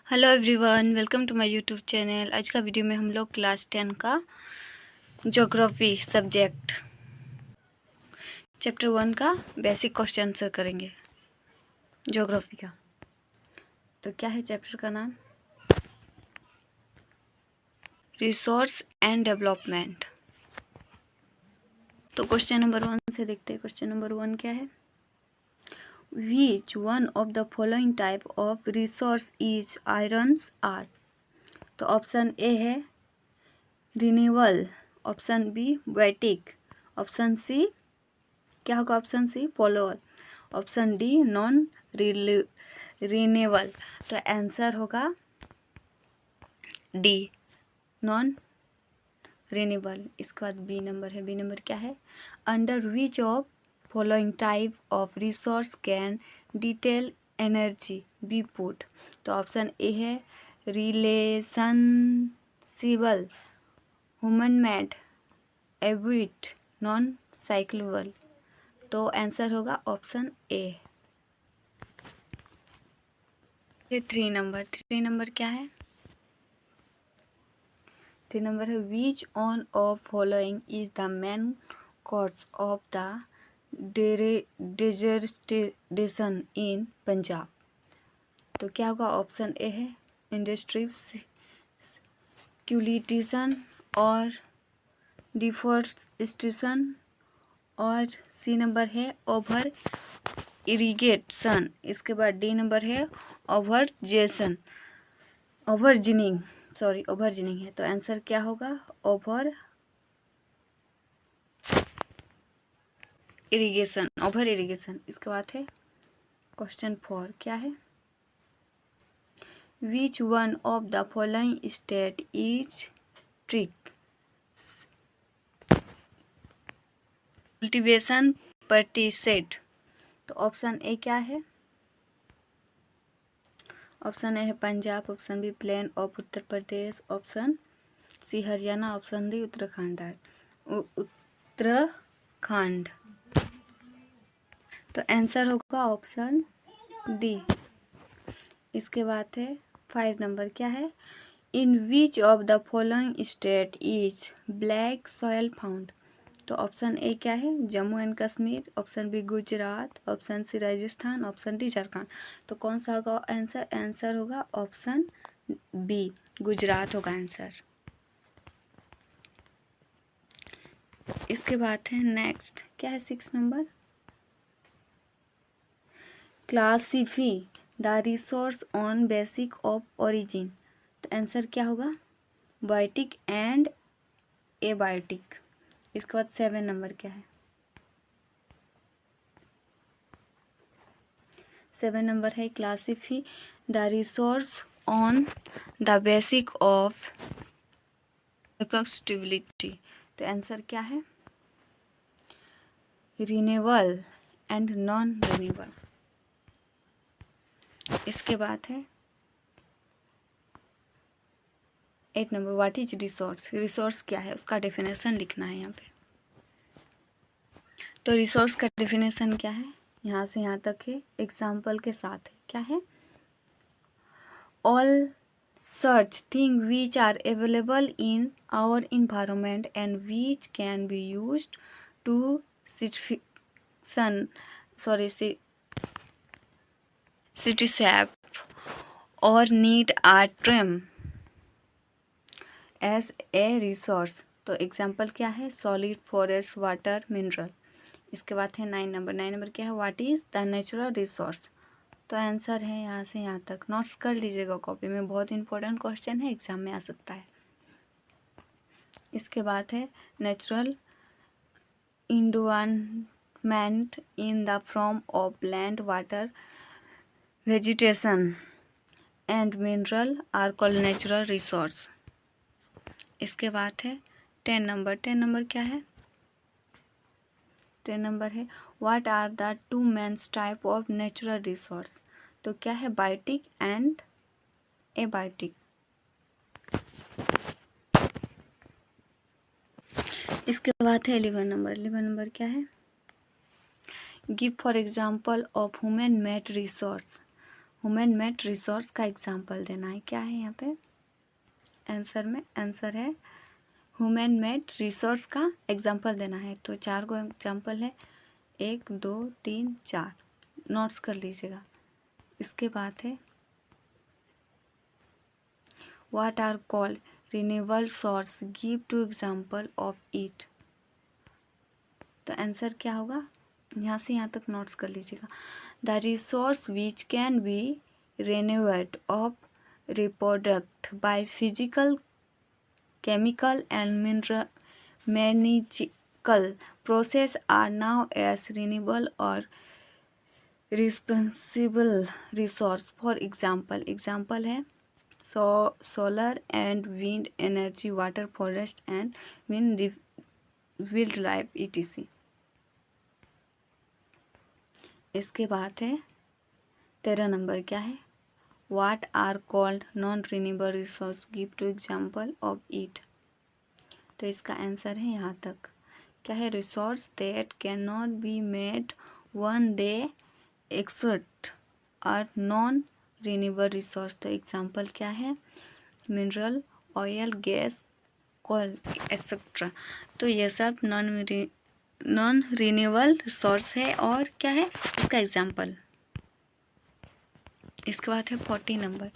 Hello everyone, welcome to my YouTube channel. आज का video में हम लोग क्लास 10 का ज्योग्राफी सब्जेक्ट चैप्टर 1 का बेसिक क्वेश्चन आंसर करेंगे ज्योग्राफी का। तो क्या है चैप्टर का नाम? Resource and development. तो क्वेश्चन नंबर 1 से देखते हैं। क्वेश्चन नंबर 1 क्या है? Which one of the following type of resource is irons are? तो ऑप्शन ए है रिन्यूअल, ऑप्शन बी वेटिक, ऑप्शन सी क्या होगा? Option C polar, option D non renewable. तो आंसर होगा डी नॉन रिन्यूएबल। इसके बाद बी नंबर है। बी नंबर क्या है? Under which of following type of resource can detail energy be put? तो ऑप्शन ए है रिलेशनसिबल, ह्यूमन मेड, एबिट, नॉन साइक्लेबल। तो आंसर होगा ऑप्शन ए। 3 नंबर क्या है? 3 नंबर है which on of following is the main cause of the dissertation in Punjab? तो क्या होगा? ऑप्शन ए है इंडस्ट्री क्यूलिटिशन और डिफॉरेस्टेशन, और सी नंबर है ओवर इरिगेशन। इसके बाद डी नंबर है ओवरजिनिंग है। तो आंसर क्या होगा? Over irrigation. इसके बाद है क्वेश्चन 4 क्या है? Which one of the following state is trick cultivation pesticide? तो ऑप्शन ए क्या है? ऑप्शन ए है Punjab, option B plain of Uttar Pradesh, option C Haryana, option D Uttarakhand. तो आंसर होगा ऑप्शन डी। इसके बाद है 5 नंबर क्या है? In which of the following state is black soil found? तो ऑप्शन ए क्या है? Jammu and Kashmir, option B Gujarat, option C Rajasthan, option D Jharkhand. तो कौन सा होगा आंसर? आंसर होगा ऑप्शन बी, गुजरात होगा आंसर। इसके बाद है नेक्स्ट क्या है? 6 number classify the resource on basic of origin. तो आंसर क्या होगा? Biotic and abiotic. इसके बाद 7 नंबर क्या है? 7 नंबर है classify the resource on the basic of कंस्टिबिलिटी। तो आंसर क्या है? Renewable and non renewable. इसके बाद है 8 number what is resource? Resource क्या है उसका डेफिनेशन लिखना है यहाँ पे। तो रिसोर्स का डेफिनेशन क्या है? यहाँ से यहाँ तक है, एग्जाम्पल के साथ है। क्या है? All such things which are available in our environment and which can be used to city sap or need a trim as a resource। तो एग्जाम्पल क्या है? Solid, forest, water, mineral. इसके बाद है 9 नंबर क्या है? What is the natural resource? तो answer है यहाँ से यहाँ तक। नोट्स कर लीजिएगा कॉपी में, बहुत इंपॉर्टेंट क्वेश्चन है, एग्जाम में आ सकता है। इसके बाद है natural environment in the form of land, water, vegetation and mineral are called natural resource. इसके बाद है 10 नंबर क्या है? 10 नंबर है what are the two mains type of natural resource? तो क्या है? Biotic and abiotic. इसके बाद है 11 नंबर क्या है? Give for example of human made resource. Human made resource का एग्जाम्पल देना है। क्या है यहाँ पे आंसर में? आंसर है ह्यूमन मेड रिसोर्स का एग्जाम्पल देना है। तो 4 को एग्जाम्पल है, 1 2 3 4, नोट्स कर लीजिएगा। इसके बाद है what are called renewable source, give 2 example of it. तो आंसर क्या होगा? यहाँ से यहाँ तक नोट्स कर लीजिएगा। The resource which can be renewed of reproduct by physical, chemical and mechanical process are now as renewable or responsible resource. For example है solar and wind energy, water, forest and wind, wildlife etc. इसके बाद है 13 number क्या है? What are called non-renewable resource? Give 2 example of it. तो इसका answer है यहाँ तक। क्या है? Resource that can not be made one they except are non renewable resource. तो एग्जाम्पल क्या है? Mineral, oil, gas, coal etcetera. तो ये सब नॉन रिन्यूएबल रिसोर्स है। और क्या है इसका एग्जाम्पल? इसके बाद है 40 number.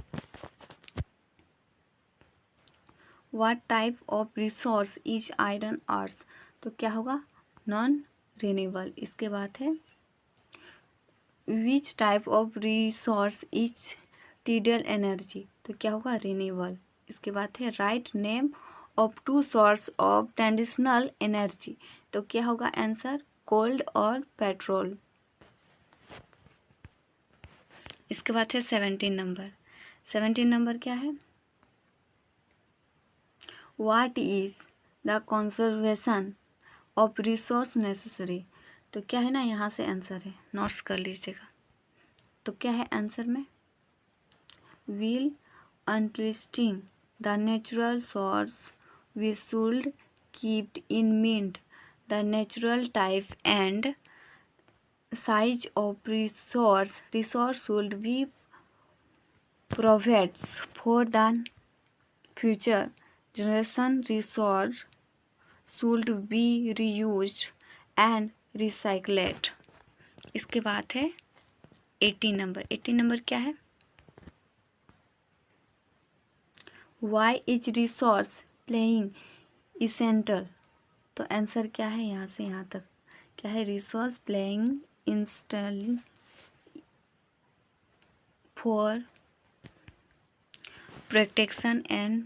What type of resource is iron earth? तो क्या होगा? Non renewable. इसके बाद है which type of resource is tidal energy? तो क्या होगा? रिन्यूएबल। इसके बाद है write name of 2 source of traditional energy. तो क्या होगा आंसर? कोल्ड और पेट्रोल। इसके बाद है 17 नंबर। 17 नंबर क्या है? What is the conservation of resource necessary? तो क्या है ना, यहाँ से आंसर है, नोट्स कर लीजिएगा। तो क्या है आंसर में? While enlisting the natural source we should keep in mind the natural type and size of resource should be provides for the future generation. Resource should be reused and recycled. इसके बाद है 18 number. 18 number क्या है? Why is resource playing essential? तो answer क्या है यहाँ से यहाँ तक? क्या है? Resource playing installing for protection and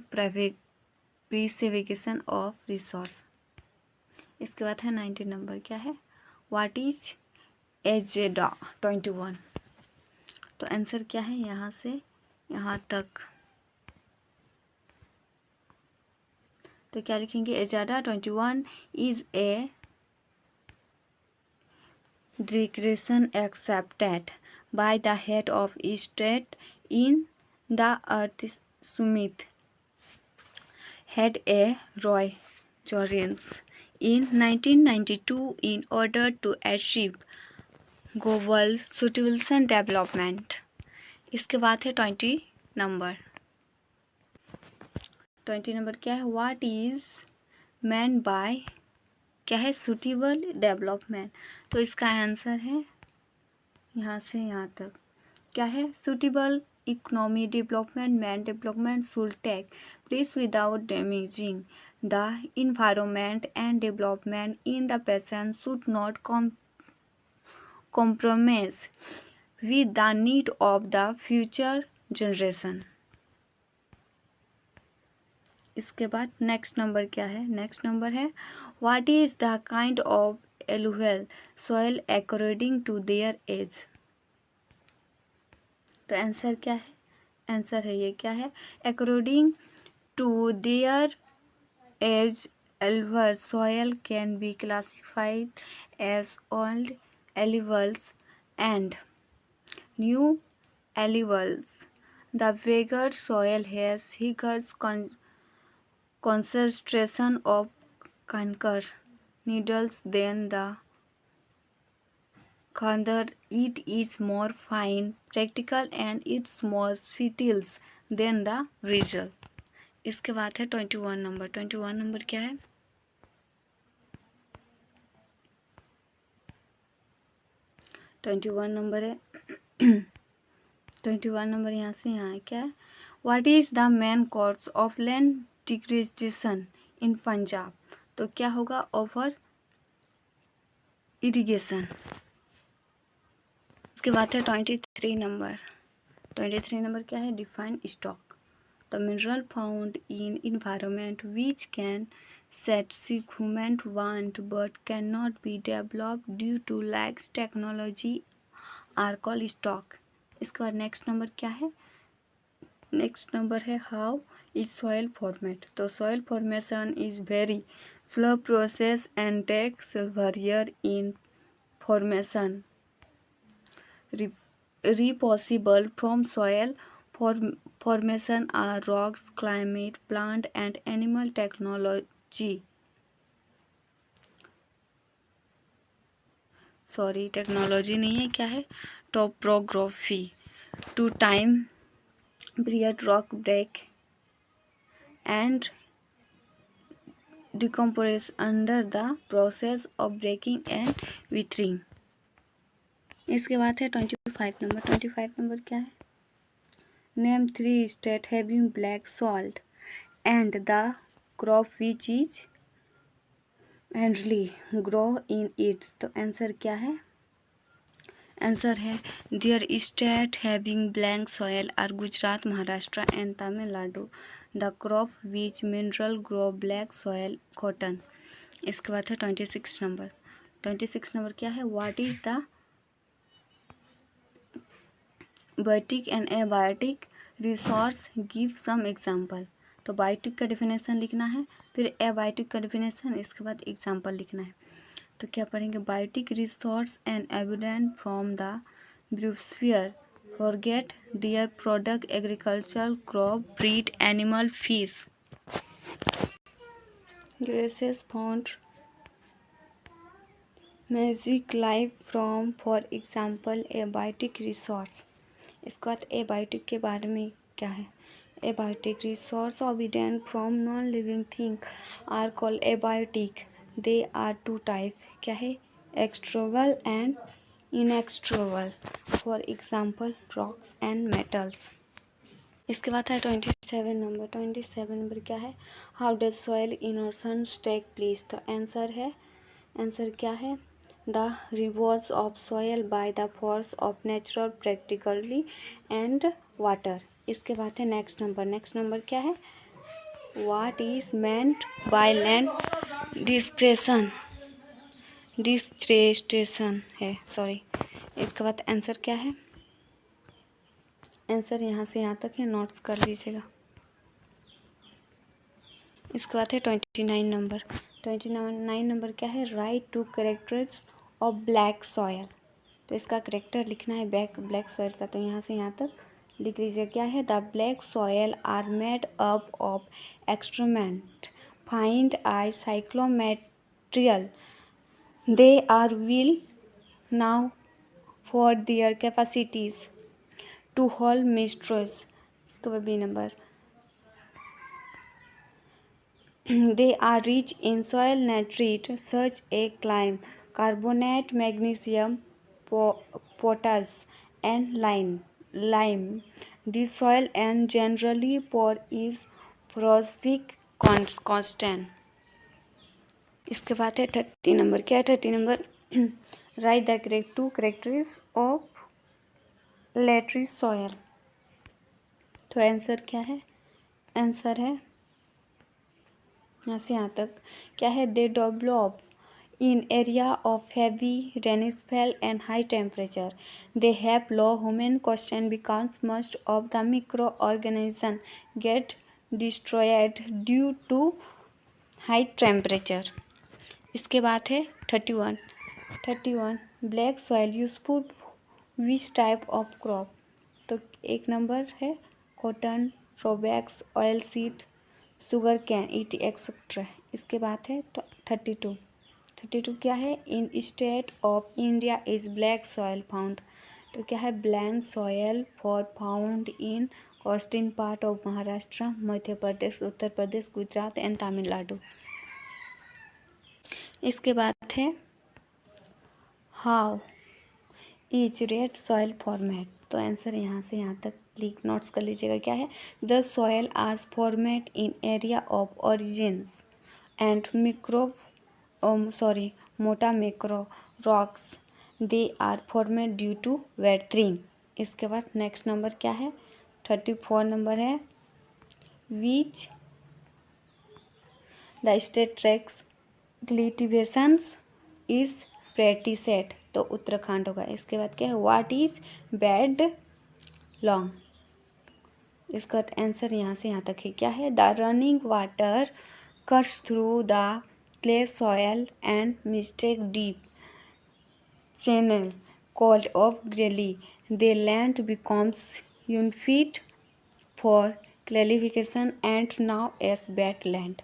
preservation of resource. इसके बाद है 19 नंबर क्या है? What is agenda 21? तो आंसर क्या है यहाँ से यहाँ तक? तो क्या लिखेंगे? Agenda 21 is a declaration accepted by the head of state in the Earth Summit had a Roy Jones in 1992 in order to achieve global sustainable development. इसके बाद है 20 नंबर। 20 नंबर क्या है? व्हाट इज meant by क्या है? Suitable development. तो इसका answer है यहाँ से यहाँ तक। क्या है? Suitable economy development man development should take place without damaging the environment and development in the present should not compromise with the need of the future generation. इसके बाद नेक्स्ट नंबर क्या है? नेक्स्ट नंबर है what is the kind of alluvial soil according to their age? तो answer क्या है? Answer है ये क्या है? According to their age alluvial soil can be classified as old alluvials and new alluvials. The bigger soil has higher concentration of conker needles than the Khandar, it is more fine, practical and it's more subtle than the visual. इसके बाद है 21 number. 21 number क्या है? 21 number है 21 number यहाँ से यहाँ है. क्या है? What is the main cause of land degradation in Punjab? तो क्या होगा? Over irrigation. उसके बाद है 23 नंबर. 23 नंबर क्या है? Define stock. The mineral found in environment which can satisfy human want but cannot be developed due to lax technology are called stock. इसके बाद नेक्स्ट नंबर क्या है? नेक्स्ट नंबर है हाउ इज सॉइल फॉर्मेट. तो soil formation is very slow process and takes several years in formation. Possible from soil formation are rocks, climate, plant and animal technology. Sorry, technology नहीं है. क्या है? Topography. Two time period rock break and decompose under the process of breaking and weathering. इसके बाद है 25 number. 25 number क्या है? Name 3 state having black salt and the crop which is एंडली ग्रो इन इट्स. तो आंसर क्या है? Answer है their state having black soil are Gujarat, Maharashtra and Tamil Nadu. The crop which mineral grow black soil cotton. इसके बाद है 26 नंबर. 26 नंबर क्या है? What is the biotic and abiotic resource, give some example. तो बायोटिक का डिफिनेशन लिखना है, फिर एबायोटिक का डिफिनेशन, इसके बाद एग्जाम्पल लिखना है. तो क्या पढ़ेंगे? Biotic resource and evident from the biosphere forget their product agriculture crop breed animal fish grasses found magic life from for example abiotic resource. इसके बाद एबायोटिक के बारे में क्या है? एबायोटिक रिसोर्स ऑबिडेंट from non living thing are called abiotic. They are two type. क्या है? एक्सट्रोवल एंड इनएक्सट्रोवल. For example rocks and metals. इसके बाद है 27 नंबर. 27 नंबर क्या है? How does soil erosion take place. तो आंसर क्या है? The revolves of soil by the force of natural practically and water. इसके बाद है नेक्स्ट नंबर. नेक्स्ट नंबर क्या है? What is meant by land डिस्क्रेस्टेशन है. सॉरी. इसके बाद आंसर क्या है? आंसर यहाँ से यहाँ तक है, नोट्स कर लीजिएगा. इसके बाद है 29 नंबर. 29 नंबर क्या है? Write two characters of black soil. तो इसका करेक्टर लिखना है ब्लैक सॉयल का. तो यहाँ से यहाँ तक लिख लीजिए. क्या है? The black soil are made up of एक्सट्रूमेंट फाइंड आई साइक्लोमेट्रियल. They are will now for their capacities to hold moisture. इसके बाद B number. They are rich in soil nitrate such as lime, carbonate, magnesium, potash, and lime. The soil and generally poor is phosphoric constant. इसके बाद है 30 number. क्या है 30 number? Write the correct two characteristics of laterite soil. तो answer क्या है? Answer है यहाँ से यहाँ तक. क्या है? They develop in area of heavy rainfall and high temperature. They have low human question because most of the micro organism get destroyed due to high temperature. इसके बाद है 31 black soil useful which type of crop. तो एक number है cotton, फ्लोवैक्स, oil seed, sugar cane, ET etcetera. इसके बाद है 32 32 क्या है, in state of India is black soil found, तो क्या है, black soil for found in coastal part of Maharashtra, Madhya Pradesh, Uttar Pradesh, Gujarat and Tamil Nadu. इसके बाद है how is red soil format, तो आंसर यहाँ से यहाँ तक क्लिक नोट्स कर लीजिएगा। क्या है, द सॉयल आज format in area of origins and मोटा macro rocks, they are format due to weathering. इसके बाद नेक्स्ट नंबर क्या है, 34 नंबर है, which the state tracks cultivations is pretty set, तो उत्तराखंड होगा। इसके बाद क्या है, व्हाट इज बेड लॉन्ग, इसका आंसर यहाँ से यहाँ तक है। क्या है, the running water cuts through the clay soil and mistake deep channel called of Greeley, the land becomes unfit for clarification and now as wetland।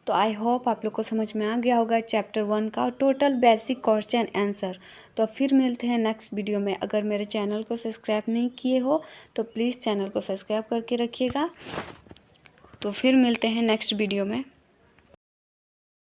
तो आई होप आप लोग को समझ में आ गया होगा चैप्टर 1 का टोटल बेसिक क्वेश्चन आंसर। तो फिर मिलते हैं नेक्स्ट वीडियो में। अगर मेरे चैनल को सब्सक्राइब नहीं किए हो तो प्लीज़ चैनल को सब्सक्राइब करके रखिएगा। तो फिर मिलते हैं नेक्स्ट वीडियो में।